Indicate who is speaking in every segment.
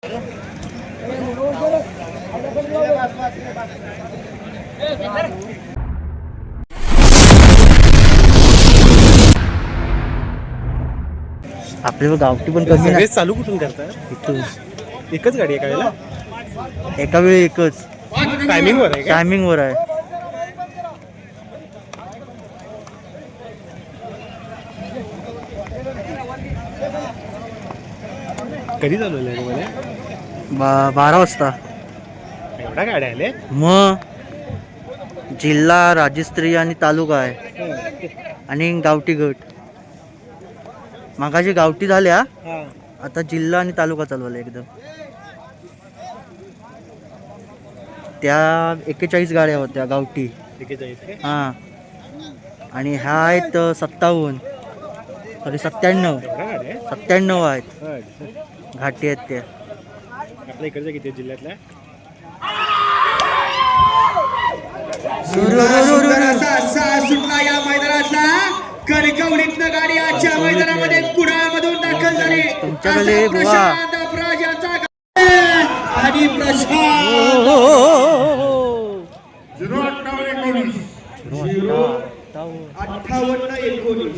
Speaker 1: आपल्याला गावठी पण कमी नाही.
Speaker 2: चालू कुठून करतात?
Speaker 1: इथून
Speaker 2: एकच गाडी आहे का?
Speaker 1: एका वेळी एकच
Speaker 2: टायमिंग वर आहे का?
Speaker 1: टायमिंग वर आहे.
Speaker 2: कधी चालवलं आहे तुम्हाला?
Speaker 1: 12 वाजता.
Speaker 2: एवढ्या गाड्या आले?
Speaker 1: मग जिल्हा, राज्यस्तरीय आणि तालुका आहे आणि गावठी गट. मागाशी गावठी झाल्या, आता जिल्हा आणि तालुका चालवला एकदम. त्या 41 गाड्या होत्या गावठी.
Speaker 2: 41
Speaker 1: हां, आणि ह्या आहेत 57, सॉरी 97 आहेत घाटी आहेत त्या.
Speaker 2: आपल्या इकडच्या किती जिल्ह्यातल्या?
Speaker 3: सुटला या मैदानातला. कणकवलीतनं गाडी आजच्या मैदानामध्ये कुडाळमधून दाखल झाली.
Speaker 1: तुमच्याकडे बुवा
Speaker 3: आणि प्रशांत 58-19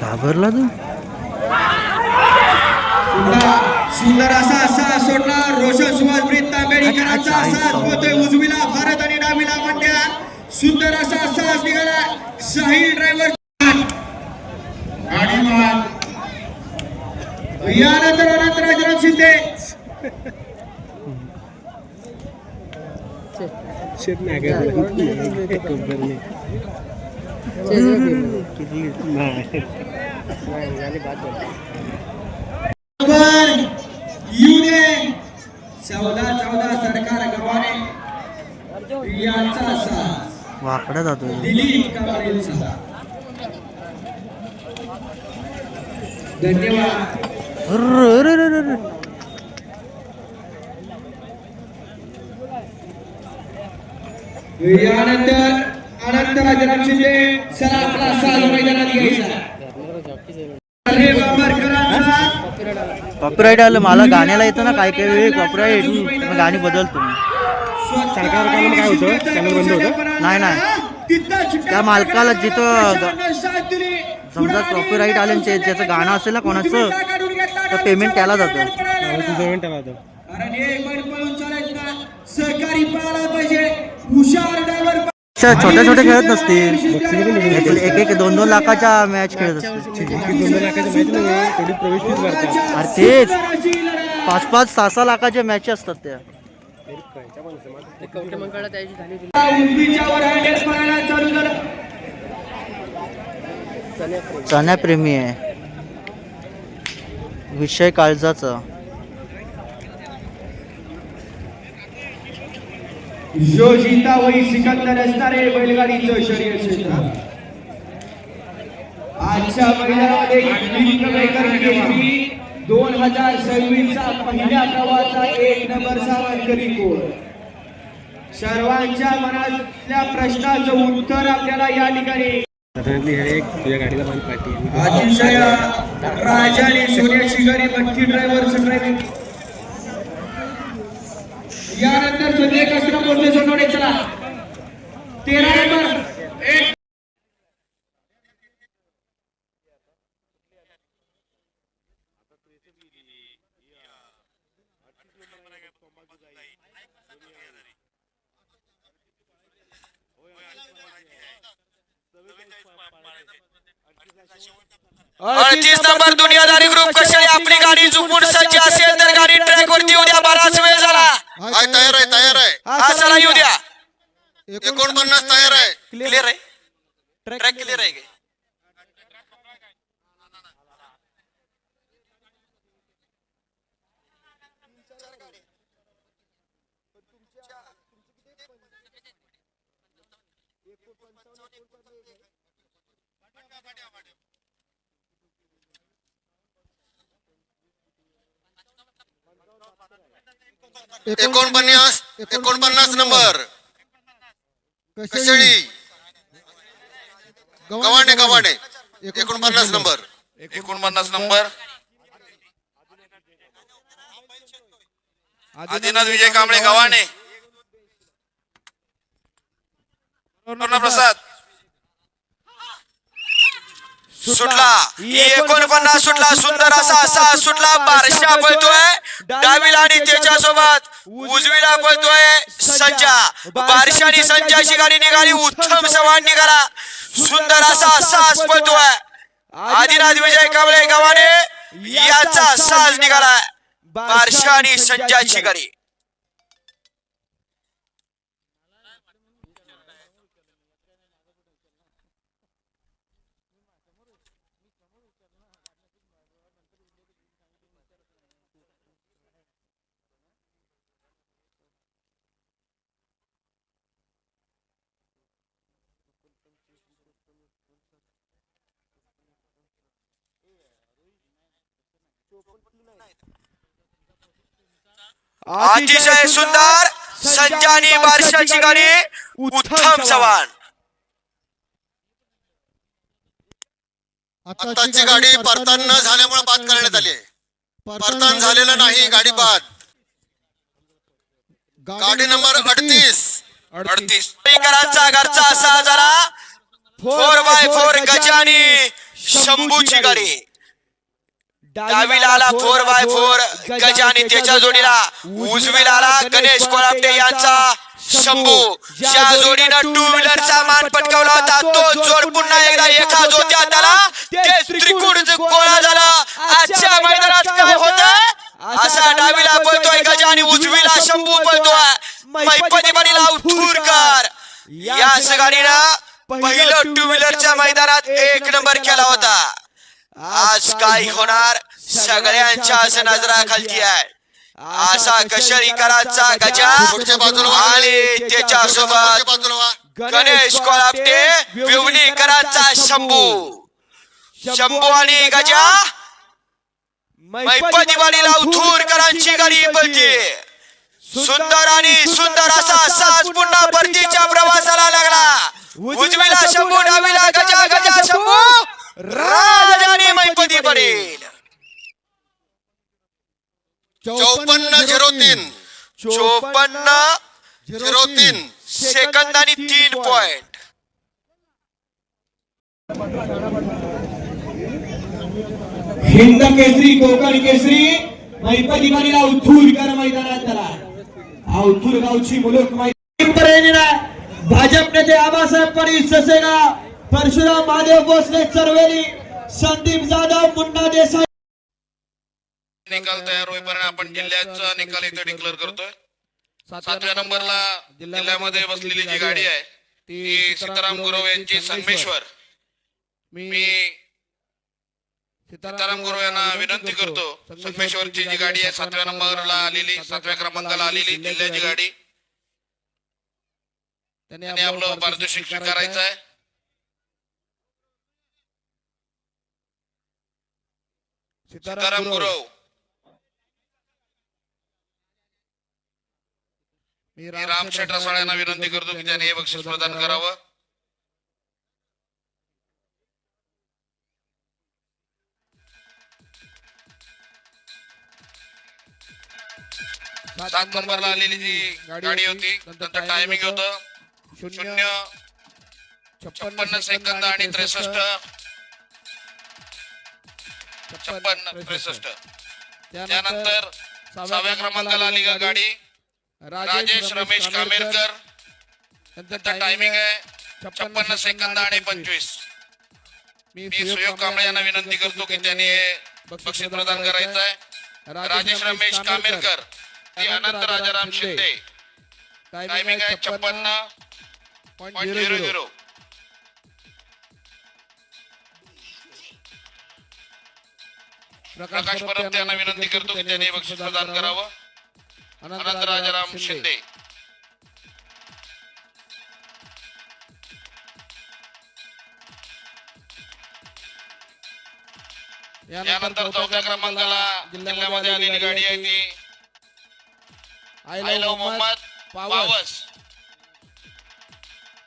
Speaker 1: घाबरला तू.
Speaker 3: सुंदर असा सोडला. रोशन सुभाष ब्रित तांबेडकरांचा साथ होतोय. उजवीला भारत आणि डावीला मंड्या. सुंदर असा साथ निघाला. साहिल ड्रायव्हर यानंतर अनंत राजाराम शिंदे. येऊ दे 14 सरकार गव्हाणे यांचा साथ.
Speaker 1: वाकडा जातोय.
Speaker 3: दिलीप कांबळेंचा धन्यवाद. यानंतर अनंत राजाराम शिंदे. चला आपला साज मैदानात घ्यायचा.
Speaker 1: कॉपीराईट आलं मला गाण्याला येतं ना काही काही वेळी कॉपीराईट. मग गाणी बदलतो मी.
Speaker 2: काय होतं? चॅनल बंद होतं?
Speaker 1: नाही, त्या मालकाला जिथं समजा कॉपीराईट आले ज्याचं गाणं असेल ना कोणाचं, तर पेमेंट त्याला जातं.
Speaker 2: तुझं पेमेंट त्याला जातं.
Speaker 3: कारण एक बैल पळून चालायचा सहकारी पळाला पाहिजे. हुशार ड्रायव्हर.
Speaker 1: छोटे छोटे खेळत नसतील. एक 2-2 लाखाच्या मॅच खेळत असतील.
Speaker 2: 2 लाखाच्या मॅच नाही, थोडी प्रवेश फीस भरतात.
Speaker 1: अरे तेच 5-5, 6-6 लाखाच्या मॅच असतात त्या. चण्याप्रेमी आहे विषय काळजाचा.
Speaker 3: जो जीता वही सिकंदर असणारे बैलगाडीचं शर्यत क्षेत्र. आजच्या मैदानामध्ये 2026 चा पहिल्या प्रवाहाचा 1 नंबरचा मानकरी कोण. सर्वांच्या मनातल्या प्रश्नाचं उत्तर आपल्याला या ठिकाणी
Speaker 2: तुझ्या गाडीला बांध पाठी.
Speaker 3: अतिशय राजाने सोन्याची गाडी मट्टी ड्रायव्हरचं ड्रायव्हिंग. यानंतर संजय काशीराम बोलते सोनवणे. चला 13 नंबर.
Speaker 4: अडतीस नंबर दुनियादारी ग्रुप कशाने आपली गाडी चुकून सज्ज असेल तर गाडी ट्रॅक वरती येऊ द्या. बराच वेळ झाला.
Speaker 5: तयार आहे.
Speaker 4: हा चला येऊ द्या.
Speaker 5: 49 तयार आहे.
Speaker 4: क्लिअर आहे. ट्रॅक क्लिअर आहे का?
Speaker 5: एकोणपन्नास नंबर कशाळी गव्हाणे 49 नंबर.
Speaker 4: आदिनाथ विजय कांबळे गव्हाणे प्रसाद सुटला 49 सुटला सुंदर असा सुटला बारशा पळतोय डावीला आणि त्याच्यासोबत उजवीला पळतोय संजा बारशा आणि संजाची गाडी निघाली उत्तम सवान निघाला सुंदर असा पळतोय आदिनाथ विजय कांबळे गव्हाणे याचा साज निघाला बारशा आणि संजाची गाडी अतिशय सुंदर संजानी बारशाची गाडी उत्तम सवान
Speaker 5: आत्ताची गाडी परतान न झाल्यामुळे बाद करण्यात आली आहे. परतान झालेलं नाही गाडी बाद. गाडी नंबर 38
Speaker 4: करांचा घरचा असा झाला 4x4 गजानी शंभूची गाडी डावीला आला 4x4 गजानी त्याच्या जोडीला उजवीला आला गणेश कोळापटे यांचा शंभू या जोडीनं टू व्हीलरचा मान पटकावला होता तो जोड पुन्हा एकदा एका जोत्यात आला ते त्रिकोण गोळा झाला आजच्या मैदानात काय होतं असा डावीला पळतोय गजानी उजवीला शंभू पळतोय मैपती बनीला उथूरकर या गाडीनं पहिलं टू व्हीलरच्या मैदानात 1 नंबर केला होता आज काय होणार सगळ्यांच्या नजरा खालती आहे असा कशरीकरांचा गजा आणि त्याच्या सोबत गणेश कोळापटे विवलीकरांचा शंभू आणि गजा मैपती बनीला उथूरकरांची गाडी पळते सुंदर आणि सुंदर असा साज पुन्हा परतीच्या प्रवासाला लागला उजवीला शंभू डावीला गजा शंभू राजानी मैपती पडेल
Speaker 5: 54-03
Speaker 4: सेकंद आणि 3 पॉइंट
Speaker 3: हिंद केसरी कोकण केसरी मैपती बनीला उथूरकर मैदानात आला उथूर गावची मुलूक भाजप नेते आबासाहेब पडील ससेगा परशुराम महादेव भोसले चरवेली संदीप जाधव मुन्ना देसाई
Speaker 5: निकाल तयार होईपर्यंत आपण जिल्ह्याचा निकाल इथे डिक्लेअर करतोय. 7व्या नंबरला जिल्ह्यामध्ये बसलेली जी गाडी आहे ती सीताराम गुरव यांची संगमेश्वर. मी सीताराम गुरव यांना विनंती करतो संगमेश्वरची जी गाडी आहे 7व्या नंबरला आलेली 7व्या क्रमांकाला आलेली जिल्ह्याची गाडी त्यांनी आपलं पारितोषिक स्वीकारायचं आहे. सीताराम गुरव मी राम शेठ रसाळ्यांना विनंती करतो की त्यांनी हे बक्षीस प्रदान करावं. सात नंबरला आलेली जी गाडी होती त्यांचं टायमिंग होतं 0:56 सेकंद आणि 63. त्यानंतर 6व्या क्रमांकाला आली गाडी राजेश रमेश कामेरकर त्यांचा टायमिंग आहे 56 सेकंद आणि 25. मी सुयोग कांबळे यांना विनंती करतो की त्यांनी बक्षीस प्रदान करायचं आहे. राजेश रमेश कामेरकर ते अनंत राजाराम शिंदे टायमिंग आहे 56.00. प्रकाश परब यांना विनंती करतो की त्यांनी बक्षीस प्रदान करावं. अनंत राजाराम शिंदे यानंतर 4व्या क्रमांकाला जिल्ह्यामध्ये आलेली गाडी आहे ती आय लव्ह मोहम्मद पावस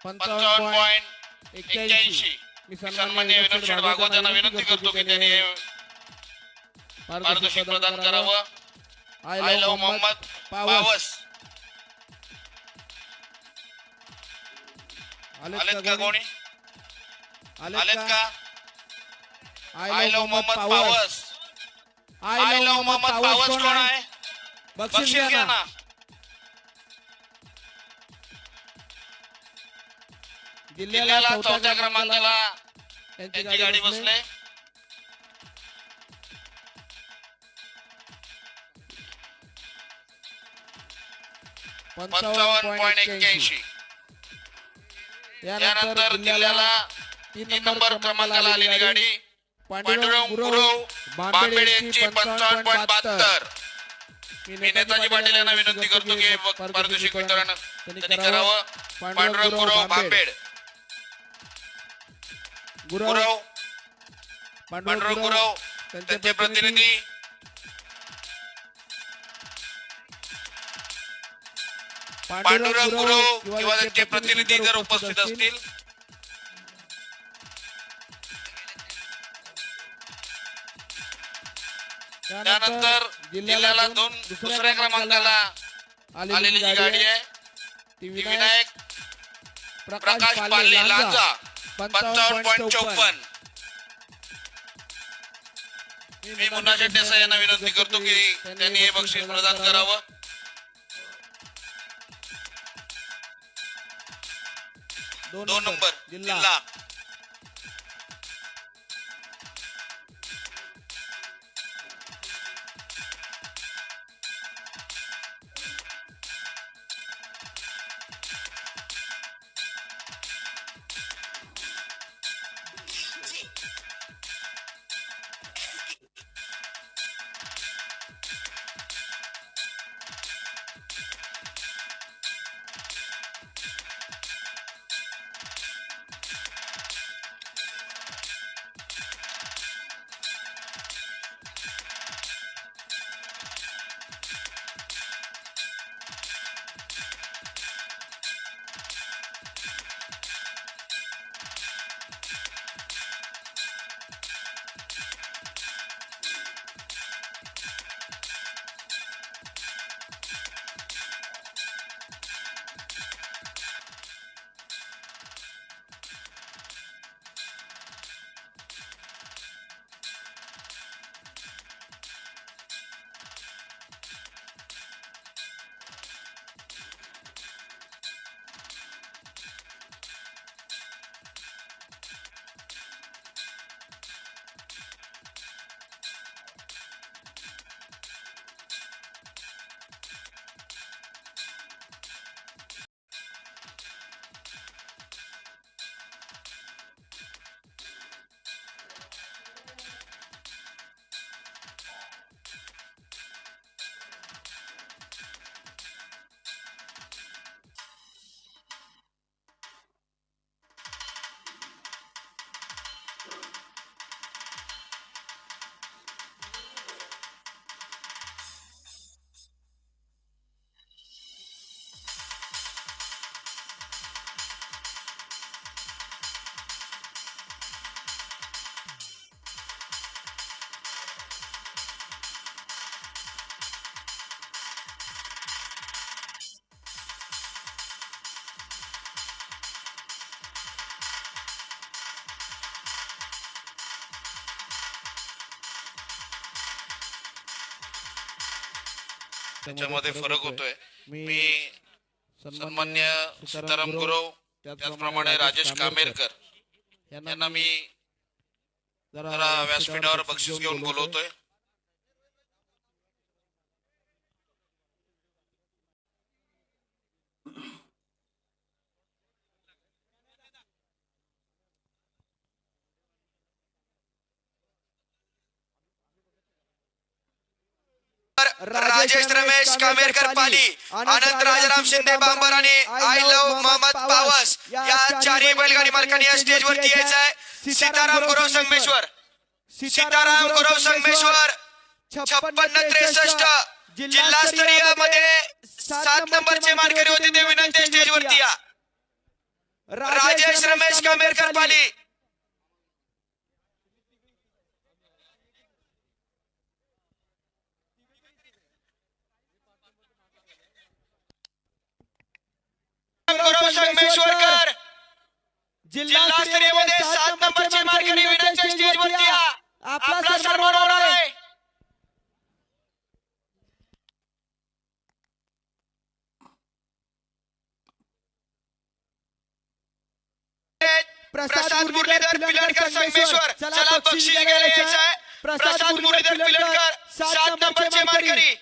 Speaker 5: 55.81. मी सन्माननीय विनोद शेठ भागवत यांना विनंती करतो की त्यांनी पारितोषिक प्रदान करावं. आय लव्ह मोहम्मद पावस. आलेत का कोणी? आलेत का? आय लव्ह मोहम्मद पावस. आय लव्ह मोहम्मद पावस कोण आहे? बक्षीस घ्या ना. जिल्ह्याला 4थ्या क्रमांकाला यांची गाडी बसले. 55.81. यानंतर जिल्ह्याला 3 नंबर क्रमांकाला आलेली गाडी पांडुरंग गुरव बांबेड यांची 55.72. मी नेताजी पाटील यांना विनंती करतो की पारितोषिक वितरण त्यांनी करावं. पांडुरंग गुरव बांबेड. गुरव पांडुरंग गुरव त्यांचे प्रतिनिधी पांडुरंग गुरव किंवा त्यांचे प्रतिनिधी जर उपस्थित असतील. त्यानंतर जिल्ह्याला दुसऱ्या क्रमांकाला आलेली जी गाडी आहे ती विनायक प्रकाश पाले लांजा 55.54. मी मुन्ना शेट्टी यांना विनंती करतो की त्यांनी हे बक्षीस प्रदान करावं. दोन नंबर जिल्हा. त्याच्यामध्ये फरक होतोय. मी सन्मान्य सीताराम गुरव त्याचप्रमाणे राजेश कामेरकर यांना मी जरा व्यासपीठावर बक्षीस घेऊन बोलवतोय.
Speaker 4: राजेश रमेश कामेरकर पाली, आनंद राजाराम शिंदे बांबर आणि आय लव्ह मोहम्मद पावस या चारही बैलगाडी मालकांनी या स्टेजवरती यायचं आहे. सीताराम गुरव संगमेश्वर, सीताराम गुरव संगमेश्वर 56-63 जिल्हास्तरीय मध्ये 7 नंबरचे मानकरी होते. ते विनंती स्टेजवरती या. राजेश रमेश कामेरकर पाली. संगमेश्वरकर जिल्हास्तरीय मध्ये 7 नंबरचे मानकरी विनंती स्टेजवरती या. आपला सन्मान होणार आहे. प्रसाद मुरलीधर पिलडकर संगमेश्वर. चला बक्षीस घ्यायचं आहे. प्रसाद मुरलीधर पिलडकर 7 नंबरचे मानकरी.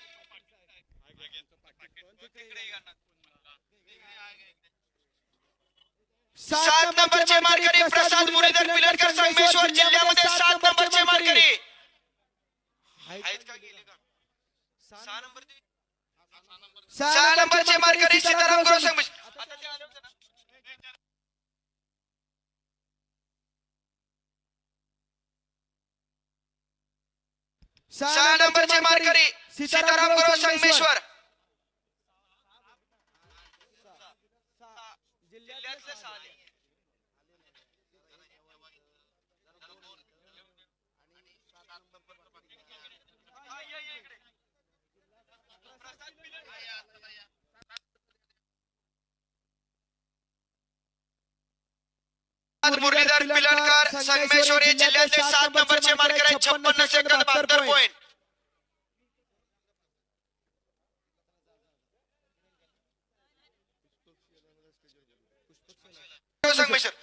Speaker 4: 7 नंबरचे मानकरी प्रसाद मुरलीधर पिलडकर संगमेश्वर जिल्ह्यामध्ये 7 नंबरचे मानकरी. आहेत का गेले का? 6 नंबरचे मानकरी सीताराम गौरव संगमेश्वर. आता ते आले होते ना. 6 नंबरचे मानकरी सीताराम गौरव संगमेश्वर. जिल्ह्यातले 6 आले. मुरलीधर पिलडकर संगमेश्वर हे जिल्ह्याचे 7 नंबरचे मानकरी आहेत. 56 सेकंद 72 पॉइंट. संगमेश्वर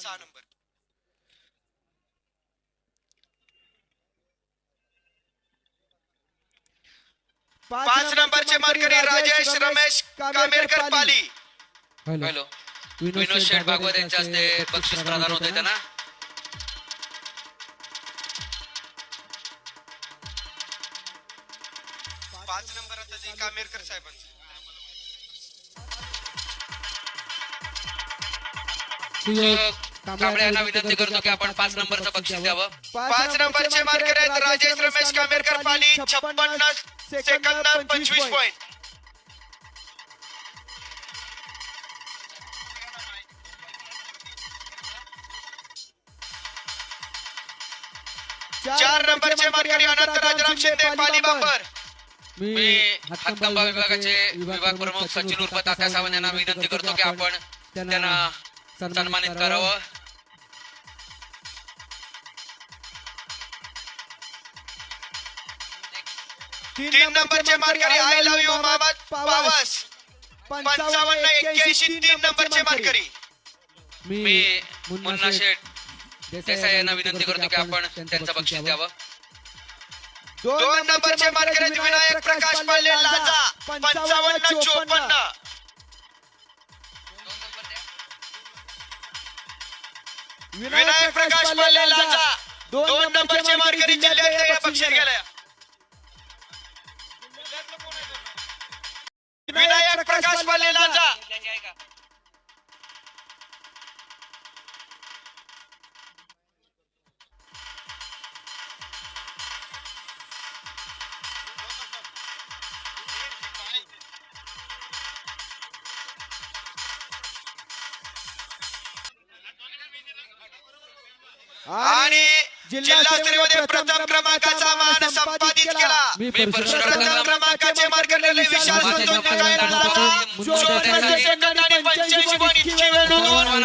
Speaker 4: 6 नंबर. 5 नंबरचे मानकरी राजेश रमेश कामेरकर पाली.
Speaker 5: हॅलो विनोद शेठ भागवत यांच्या हस्ते बक्षीस प्रदान होते त्यांना.
Speaker 4: पाच नंबर आता ते कामेरकर साहेबांचं.
Speaker 5: कांबळे यांना विनंती करतो की आपण 5 नंबरचं बक्षीस द्यावं.
Speaker 4: 5 नंबरचे मानकरी आहेत राजेश रमेश कामेरकर पाली. 56 second 25 point. 4 नंबरचे मानकरी अनंत राजाराम शिंदे पाली बापर.
Speaker 5: मी हातकंबा विभागाचे विभाग प्रमुख सचिन उर्फ तात्या सावंत यांना विनंती करतो की आपण त्यांना सन्मानित करावं.
Speaker 4: तीन नंबरचे मानकरी आय लव्ह यू मोहम्मद पावस. 55-81 3 नंबरचे मानकरी.
Speaker 5: मी मुन्ना शेठ देसाई यांना विनंती करतो की आपण त्यांचं बक्षीस द्यावं.
Speaker 4: 2 नंबरचे मानकरी आहेत विनायक प्रकाश पाले लाजा. 55-54. विनायक प्रकाश पाले लाजा 2 नंबरचे मानकरी जिल्ह्यातले बक्षीस गेले. विनायक प्रकाश पाले लाजा. आणि जिल्हास्तरीयमध्ये प्रथम क्रमांकाचा मान संपादित केला. प्रथम क्रमांकाचे मानकरी विशाल संतोष 24 सेकंद आणि 25 पॉइंट. इतकी वेळ नोंदवून